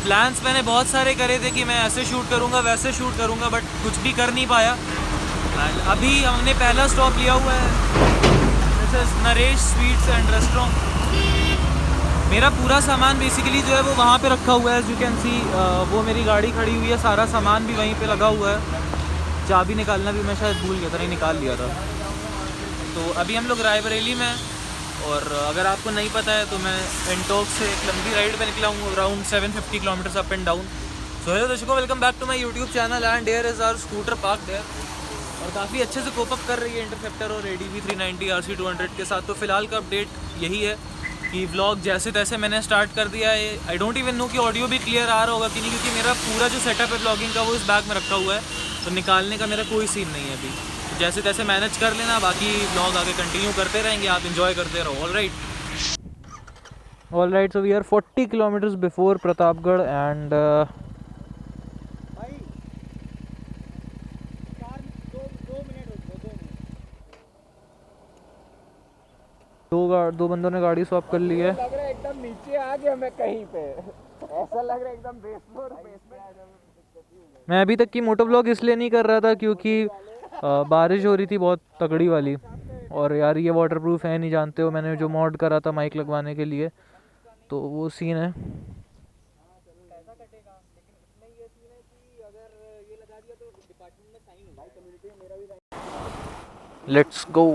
Plans मैंने बहुत सारे करे थे कि मैं ऐसे शूट करूँगा वैसे शूट करूँगा, बट कुछ भी कर नहीं पाया। अभी हमने पहला स्टॉप लिया हुआ है, this is Naresh sweets and restaurant. मेरा पूरा सामान बेसिकली जो है वो वहाँ पे रखा हुआ है, एज यू कैन सी। वो मेरी गाड़ी खड़ी हुई है, सारा सामान भी वहीं पे लगा हुआ है। चाबी निकालना भी मैं शायद भूल गया था, नहीं निकाल लिया था। तो अभी हम लोग रायबरेली में, और अगर आपको नहीं पता है तो मैं एंटोक से एक लंबी राइड पे निकला हूँ, around 750 kilometres up and down. So hello दर्शकों, welcome back to my YouTube channel and there is our scooter park there. और काफ़ी अच्छे से कोप अप कर रही है इंटरसेप्टर और ADV 390 RC200 के साथ। तो फिलहाल का अपडेट यही है कि व्लॉग जैसे तैसे मैंने स्टार्ट कर दिया है। आई डोंट इवन नो कि ऑडियो भी क्लियर आ रहा होगा कि नहीं, क्योंकि मेरा पूरा जो सेटअप है व्लॉगिंग का वो इस बैग में रखा हुआ है, तो निकालने का मेरा कोई सीन नहीं है अभी। तो जैसे तैसे मैनेज कर लेना, बाकी व्लॉग आगे कंटिन्यू करते रहेंगे, आप इंजॉय करते रहो। All right, so we are 40 kilometres before Pratapgarh and दो बंदों ने गाड़ी स्वैप कर ली है। लग रहा है एकदम नीचे आ गया मैं कहीं पे, ऐसा लग रहा है एकदम बेसमेंट। मैं अभी तक की मोटो व्लॉग इसलिए नहीं कर रहा था क्योंकि बारिश हो रही थी बहुत तगड़ी वाली, और यार ये वाटरप्रूफ है नहीं, जानते हो मैंने जो मॉड करा था माइक लगवाने के लिए, तो वो सीन है। Let's go.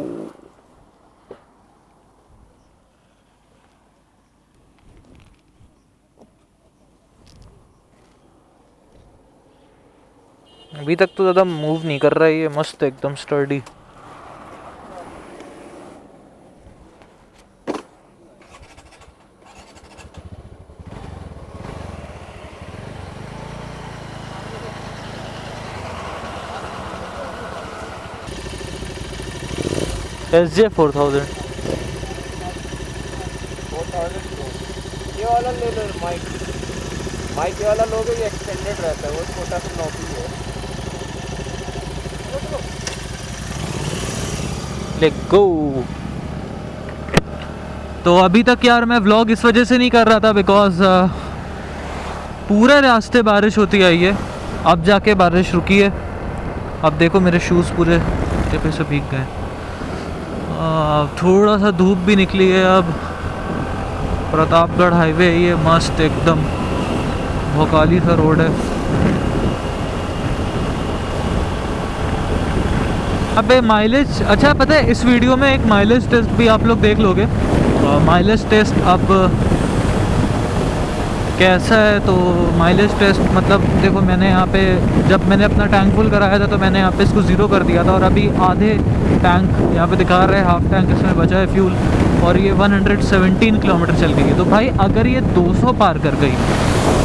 अभी तक तो ज़्यादा मूव नहीं कर रहा है ये, मस्त एकदम स्टर्डी। SJ 4000 ये वाला ले लो माइक ये वाला लोगे, ये एक्सटेंडेड रहता है, वो छोटा सा नॉबी है। Let's go. तो अभी तक यार मैं व्लॉग इस वजह से नहीं कर रहा था बिकॉज पूरे रास्ते बारिश होती आई है, अब जाके बारिश रुकी है। अब देखो मेरे शूज़ पूरे टिपे से भीग गए। थोड़ा सा धूप भी निकली है। अब प्रतापगढ़ हाईवे है ये, मस्त एकदम भोकाली सा रोड है। अबे माइलेज, अच्छा पता है इस वीडियो में एक माइलेज टेस्ट भी आप लोग देख लोगे। माइलेज टेस्ट अब कैसा है, तो माइलेज टेस्ट मतलब देखो, मैंने यहाँ पे जब मैंने अपना टैंक फुल कराया था तो मैंने यहाँ पे इसको 0 कर दिया था, और अभी आधे टैंक यहाँ पे दिखा रहे हैं, हाफ टैंक इसमें बचा है फ्यूल, और ये 117 किलोमीटर चल गई है। तो भाई अगर ये 200 पार कर गई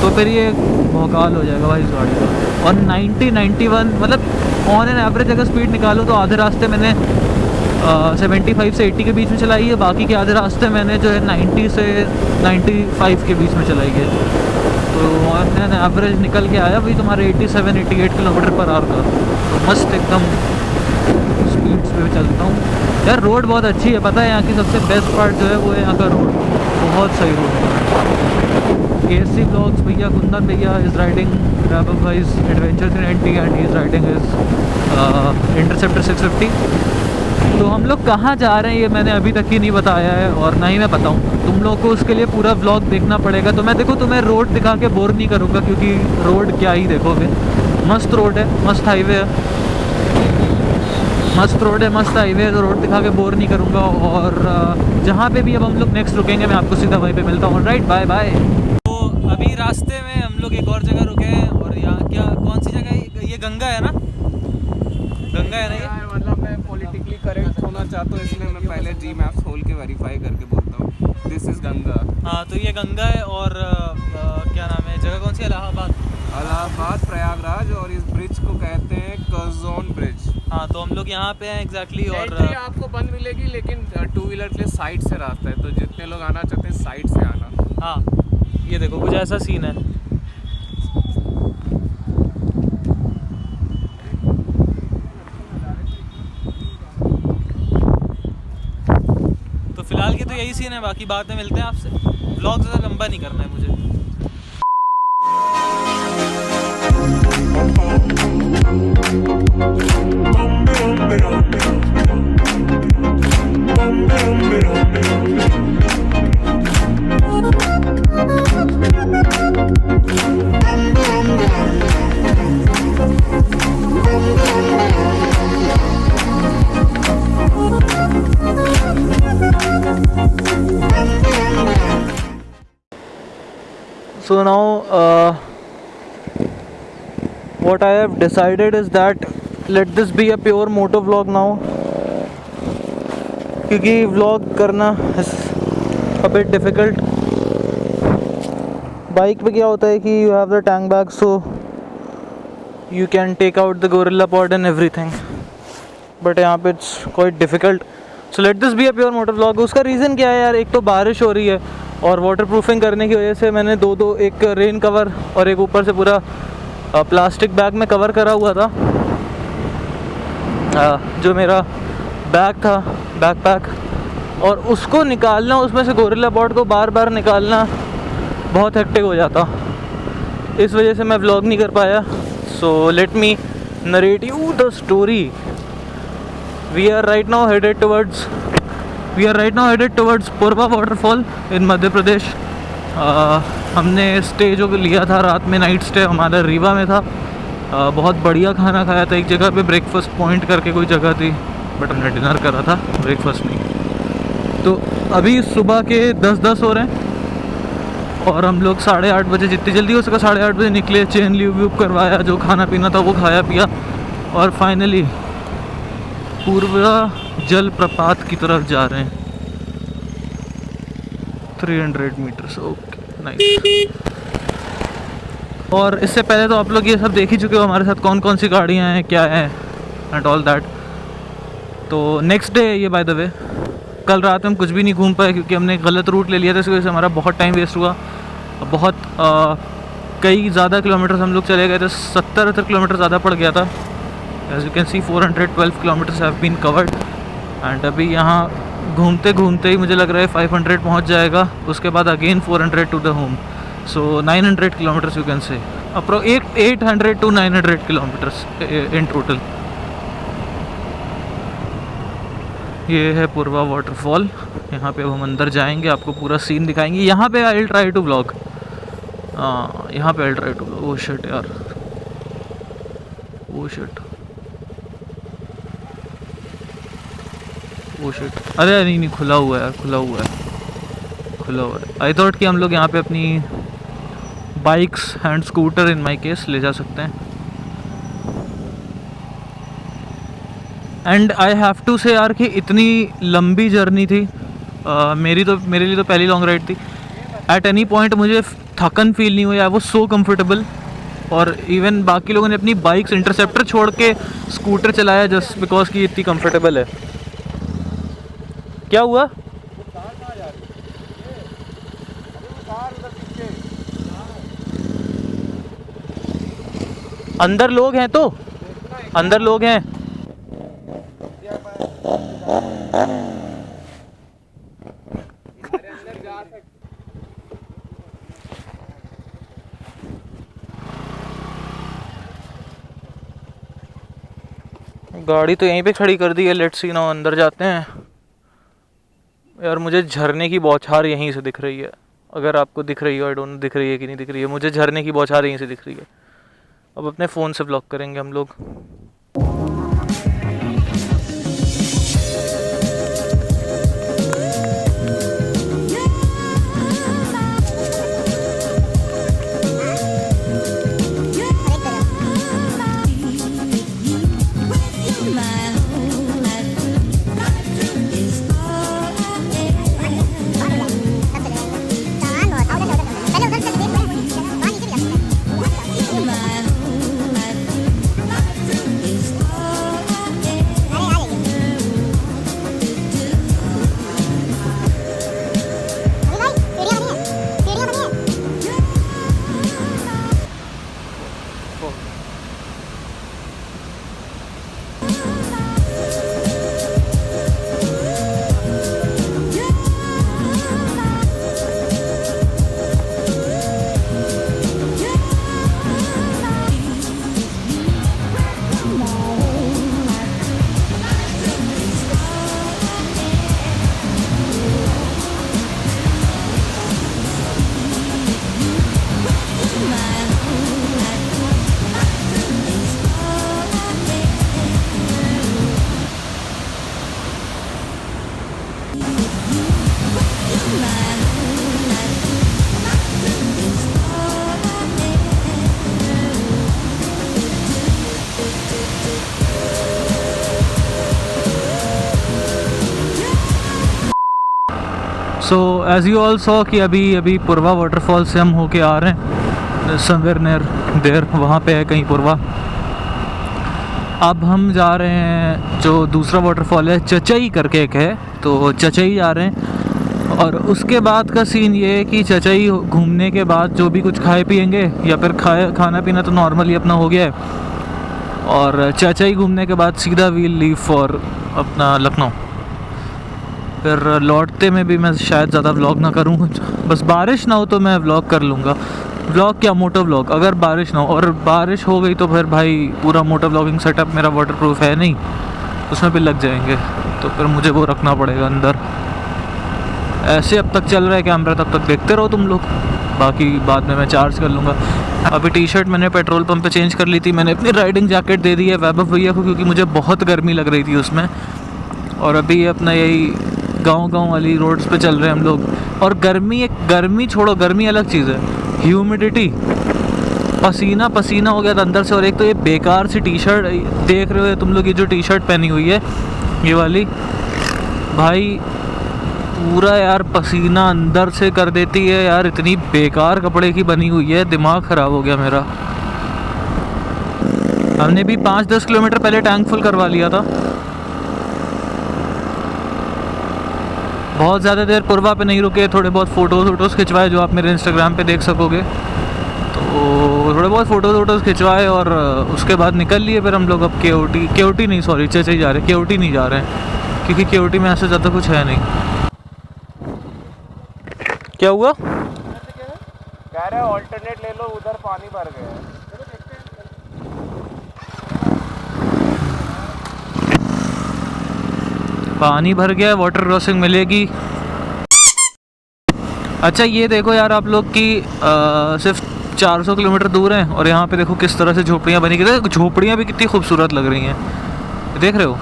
तो फिर ये भौकाल हो जाएगा भाई इस गाड़ी का। और 90-91 मतलब ऑन एन एवरेज अगर स्पीड निकालो तो आधे रास्ते मैंने 75 से 80 के बीच में चलाई है, बाकी के आधे रास्ते मैंने जो है 90 से 95 के बीच में चलाई है। तो ऑन एन एवरेज निकल के आया भाई तुम्हारे 87-88 किलोमीटर पर आवर का। तो मस्त एकदम स्पीड्स पे चलता हूँ यार। रोड बहुत अच्छी है, पता है यहाँ की सबसे बेस्ट पार्ट जो है वो है यहाँ का रोड, बहुत सही रोड है। KSC ब्लॉग्स भैया, कुंदन भैया is riding rebel wise adventure 390 and he is riding is Interceptor 650। तो हम लोग कहाँ जा रहे हैं ये मैंने अभी तक ही नहीं बताया है, और ना ही मैं बताऊँ तुम लोग को, उसके लिए पूरा व्लॉग देखना पड़ेगा। तो मैं देखो तुम्हें रोड दिखा के बोर नहीं करूँगा, क्योंकि रोड क्या ही देखोगे, मस्त रोड है, मस्त हाईवे है, मस्त रोड है, मस्त हाईवे है, तो रोड दिखा के बोर नहीं करूँगा। और जहाँ पे भी अब हम लोग नेक्स्ट रुकेंगे मैं आपको सीधा वहीं पे मिलता हूँ। Right, bye bye. तो अभी रास्ते में हम लोग एक और जगह रुके हैं, और यहाँ क्या, कौन सी जगह है ये? गंगा है ना, गंगा है ना ये? मतलब मैं पॉलिटिकली करेक्ट होना चाहता हूँ, इसलिए मैं पहले Gmaps खोल के वेरीफाई करके बोलता हूँ दिस इज़ गंगा। हाँ, तो ये गंगा है, और क्या नाम है जगह, कौन सी? इलाहाबाद प्रयागराज, और इस ब्रिज को कहते हैं कर्जोन ब्रिज। हाँ, तो हम लोग यहाँ पे हैं एग्जैक्टली। और आपको बंद मिलेगी, लेकिन 2 व्हीलर के लिए साइड से रास्ता है, तो जितने लोग आना चाहते हैं साइड से आना। हाँ, ये देखो कुछ ऐसा सीन है। तो फिलहाल की तो यही सीन है, बाकी बाद में मिलते हैं आपसे। व्लॉग ज़्यादा लंबा नहीं करना है मुझे। So now what I have decided is that let this be a pure moto vlog now, क्योंकि vlog करना is a bit difficult. Bike पे क्या होता है कि you have the tank bag, so you can take out the gorilla pod and everything, but यहाँ पे it's quite difficult. So let this be a pure motor vlog. उसका reason क्या है यार, एक तो बारिश हो रही है और वाटर प्रूफिंग करने की वजह से मैंने दो एक रेन कवर और एक ऊपर से पूरा प्लास्टिक बैग में कवर करा हुआ था, जो मेरा बैग था, बैकपैक, और उसको निकालना, उसमें से गोरिल्ला पॉड को बार बार निकालना बहुत हेक्टिक हो जाता, इस वजह से मैं व्लॉग नहीं कर पाया. So let me narrate you the story. We are right now headed towards Purva waterfall in Madhya Pradesh. हमने स्टे जो लिया था रात में, नाइट स्टे हमारा रीवा में था. बहुत बढ़िया खाना खाया था एक जगह पे, ब्रेकफास्ट पॉइंट करके कोई जगह थी, बट हमने डिनर करा था, ब्रेकफास्ट नहीं. तो अभी सुबह के 10:10 हो रहे हैं और हम लोग 8:30 बजे, जितनी जल्दी हो सका 8:30 बजे निकले. चेन ल्यूब करवाया, जो खाना पीना था वो खाया पिया, और फाइनली पूर्वा जलप्रपात की तरफ जा रहे हैं. 300 मीटर्स. Okay, nice. और इससे पहले तो आप लोग ये सब देख ही चुके हो हमारे साथ कौन कौन सी गाड़ियाँ हैं, क्या है, एंड ऑल दैट. तो नेक्स्ट डे ये, बाय द वे, कल रात में हम कुछ भी नहीं घूम पाए क्योंकि हमने गलत रूट ले लिया था, इस वजह से हमारा बहुत टाइम वेस्ट हुआ. बहुत कई ज़्यादा किलोमीटर्स हम लोग चले गए थे, 70-80 किलोमीटर ज़्यादा पड़ गया था. As you can see 412 kilometres have been covered. And अभी यहाँ घूमते घूमते ही मुझे लग रहा है 500 पहुँच जाएगा. उसके बाद again 400 to the home. So 900 kilometres you can say, approx 800 to 900 kilometres in total. ये है पूर्वा वाटरफॉल. यहाँ पे हम अंदर जाएंगे, आपको पूरा सीन दिखाएंगे. यहाँ पे I will try to vlog. यहाँ पे I will try to vlog. Oh shit यार, ओह शिट, ओह शिट. अरे नहीं, खुला हुआ है यार, खुला हुआ है. आई थॉट कि हम लोग यहाँ पे अपनी bikes and scooter, in my case, ले जा सकते हैं. एंड आई हैव टू से यार कि इतनी लंबी जर्नी थी. मेरे लिए तो पहली लॉन्ग राइड थी. एट एनी पॉइंट मुझे थकन फील नहीं हुई. I was so comfortable. और इवन बाकी लोगों ने अपनी बाइक्स, इंटरसेप्टर छोड़ के स्कूटर चलाया जस्ट बिकॉज कि इतनी कम्फर्टेबल है. क्या हुआ? अंदर लोग हैं, तो अंदर लोग हैं. गाड़ी तो यहीं पे खड़ी कर दी है. लेट्स सी नाउ, अंदर जाते हैं. यार मुझे झरने की बौछार यहीं से दिख रही है. अगर आपको दिख रही है, आई डोंट नो दिख रही है कि नहीं दिख रही है, मुझे झरने की बौछार यहीं से दिख रही है. अब अपने फ़ोन से व्लॉग करेंगे हम लोग. So as you all saw कि अभी पुरवा वाटरफॉल से हम होके आ रहे हैं, समवेयर नियर देर, वहाँ पे है कहीं पुरवा। अब हम जा रहे हैं जो दूसरा वाटरफॉल है, चचई करके एक है, तो चचई जा रहे हैं। और उसके बाद का सीन ये है कि चचई घूमने के बाद जो भी कुछ खाए पिएंगे, या फिर खाना पीना तो नॉर्मली अपना हो गया है, और चचई घूमने के बाद सीधा वील लीव फॉर अपना लखनऊ। फिर लौटते में भी मैं शायद ज़्यादा व्लॉग ना करूँ, बस बारिश ना हो तो मैं व्लॉग कर लूँगा। व्लॉग क्या, मोटो व्लॉग, अगर बारिश ना हो, और बारिश हो गई तो फिर भाई पूरा मोटो व्लॉगिंग सेटअप मेरा वाटरप्रूफ है नहीं, उसमें भी लग जाएंगे, तो फिर मुझे वो रखना पड़ेगा अंदर। ऐसे अब तक चल रहा है कैमरा, तब तक देखते रहो तुम लोग, बाकी बाद में मैं चार्ज कर लूँगा। अभी टी शर्ट मैंने पेट्रोल पंप पे चेंज कर ली थी, मैंने अपनी राइडिंग जैकेट दे दी है वैभव भैया को, क्योंकि मुझे बहुत गर्मी लग रही थी उसमें। और अभी अपना यही गांव वाली रोड्स पे चल रहे हैं हम लोग। और गर्मी छोड़ो, गर्मी अलग चीज़ है, ह्यूमिडिटी, पसीना पसीना हो गया था अंदर से। और एक तो ये बेकार सी टी शर्ट देख रहे हो तुम लोग, ये जो टी शर्ट पहनी हुई है ये वाली, भाई पूरा यार पसीना अंदर से कर देती है यार, इतनी बेकार कपड़े की बनी हुई है, दिमाग ख़राब हो गया मेरा। हमने भी 5-10 किलोमीटर पहले टैंक फुल करवा लिया था। बहुत ज़्यादा देर पुरवा पे नहीं रुके, थोड़े बहुत फ़ोटोज़ खिंचवाए जो आप मेरे इंस्टाग्राम पे देख सकोगे, तो थोड़े बहुत फ़ोटोज़ खिंचवाए और उसके बाद निकल लिए फिर हम लोग। अब केओटी नहीं, सॉरी चचई जा रहे हैं, केओटी नहीं जा रहे हैं, क्योंकि केओटी में ऐसे ज़्यादा कुछ है नहीं। क्या हुआ? कह रहे ऑल्टरनेट ले लो, उधर पानी भर गया है। पानी भर गया है, वाटर क्रॉसिंग मिलेगी। अच्छा ये देखो यार आप लोग की सिर्फ 400 किलोमीटर दूर हैं, और यहाँ पे देखो किस तरह से झोपड़ियाँ बनी, झोपड़ियाँ भी कितनी खूबसूरत लग रही हैं, देख रहे हो?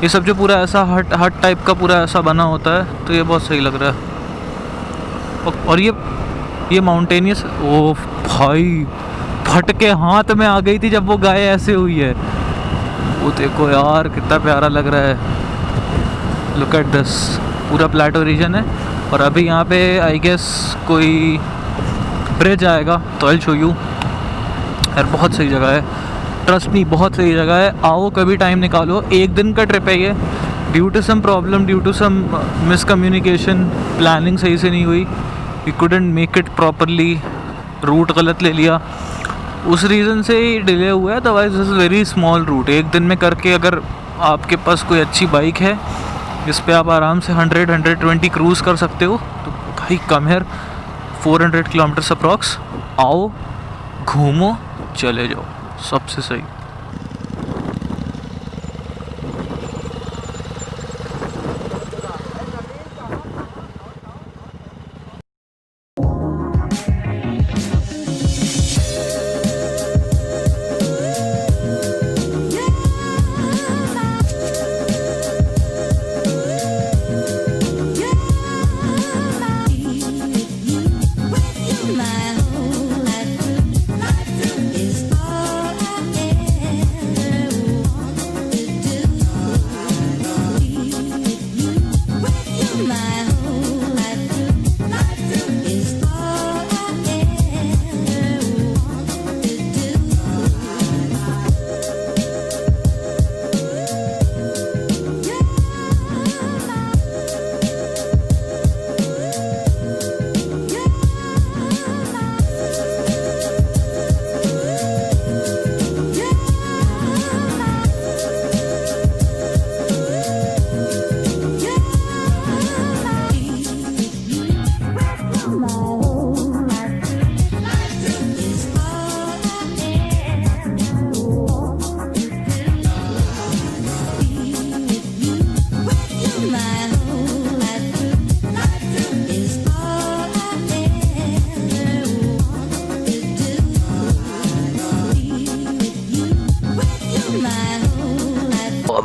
ये सब जो पूरा ऐसा हट टाइप का पूरा ऐसा बना होता है, तो ये बहुत सही लग रहा है। और ये माउंटेनियस, ओ भाई फट के हाथ में आ गई थी जब वो गाय ऐसे हुई है, वो देखो यार कितना प्यारा लग रहा है। लुक एट दिस, पूरा प्लेटो रीजन है। और अभी यहाँ पे आई गेस कोई ब्रिज आएगा, तो आई शो यू। यार बहुत सही जगह है, ट्रस्ट मी बहुत सही जगह है, आओ कभी टाइम निकालो। एक दिन का ट्रिप है ये, due to some problem, due to some miscommunication, planning सही से नहीं हुई, we couldn't make it properly, route गलत ले लिया, उस रीज़न से ही डिले हुआ है। Otherwise this is very small route, एक दिन में करके, अगर आपके पास कोई अच्छी बाइक है जिस पे आप आराम से 100-120 क्रूज़ कर सकते हो, तो भाई कम हियर, 400 किलोमीटर्स अप्रॉक्स, आओ घूमो चले जाओ, सबसे सही।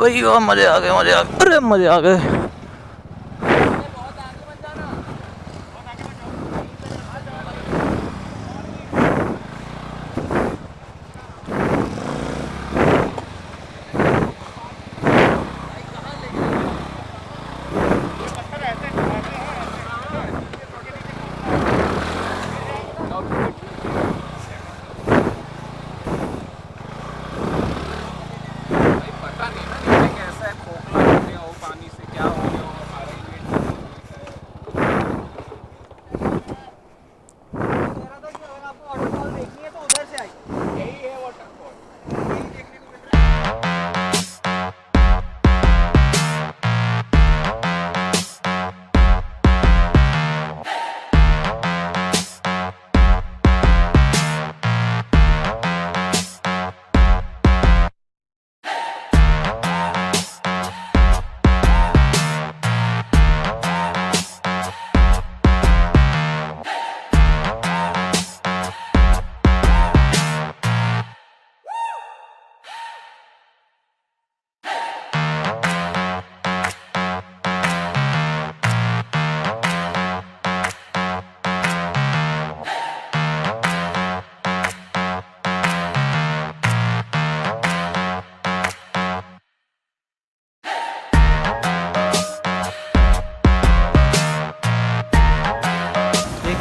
भाई वाह, मज़े आ गए, अरे मज़े आ गए।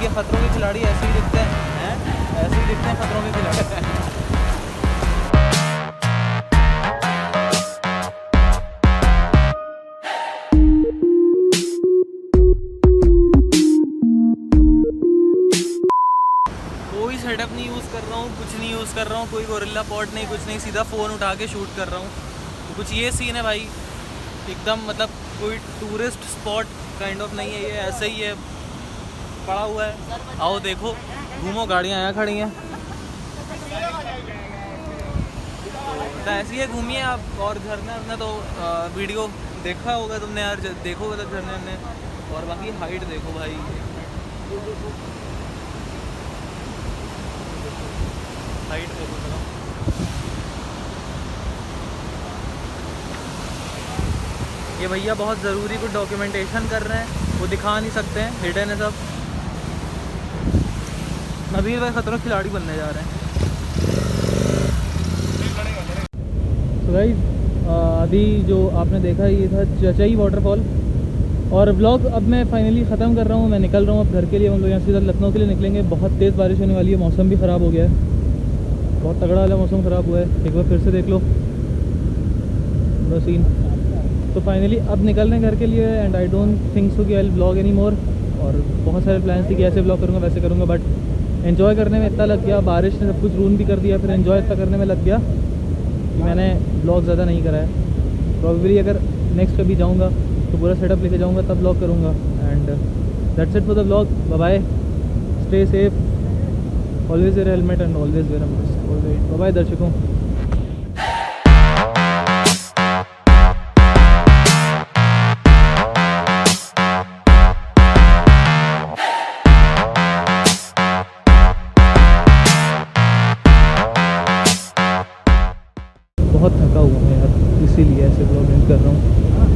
ये खतरों के खिलाड़ी ऐसे ही दिखते हैं, ऐसे ही दिखते हैं खतरों के खिलाड़ी। कोई सेटअप नहीं यूज़ कर रहा हूँ, कुछ नहीं यूज़ कर रहा हूँ, कोई गोरिल्ला पॉड नहीं, कुछ नहीं, सीधा फ़ोन उठा के शूट कर रहा हूँ। तो कुछ ये सीन है भाई, एकदम मतलब कोई टूरिस्ट स्पॉट काइंड ऑफ नहीं है ये, ऐसे ही है पड़ा हुआ है। आओ देखो, घूमो, गाड़ियाँ यहाँ खड़ी हैं, तो ऐसे ही है, घूमिए आप। और झरने अपने तो वीडियो देखा होगा तुमने यार, देखो मतलब झरने हमने। और बाकी हाइट देखो भाई, हाइट देखो जरा। ये भैया बहुत ज़रूरी कुछ डॉक्यूमेंटेशन कर रहे हैं, वो दिखा नहीं सकते हैं, हिडन है सब। नबील भाई खतरों खिलाड़ी बनने जा रहे हैं। तो भाई अभी जो आपने देखा ये था चचाई वाटरफॉल। और व्लॉग अब मैं फाइनली ख़त्म कर रहा हूँ, मैं निकल रहा हूँ अब घर के लिए। हम लोग यहाँ सीधा लखनऊ के लिए निकलेंगे। बहुत तेज़ बारिश होने वाली है, मौसम भी ख़राब हो गया है, बहुत तगड़ा वाला मौसम ख़राब हुआ है। एक बार फिर से देख लो पूरा सीन। तो फाइनली अब निकलने घर के लिए, and I don't think so कि I will vlog any more. और बहुत सारे प्लान्स थे कि ऐसे व्लॉग करूँगा वैसे करूँगा, बट एंजॉय करने में इतना लग गया, बारिश ने सब कुछ रून भी कर दिया, फिर एंजॉय इतना करने में लग गया कि मैंने व्लॉग ज़्यादा नहीं करा है। प्रॉबेबली अगर नेक्स्ट कभी जाऊँगा तो पूरा सेटअप लेके जाऊँगा, तब व्लॉग करूँगा। And that's it for the vlog. Bye bye, stay safe, always wear helmet and always wear a mask. Bye bye दर्शकों।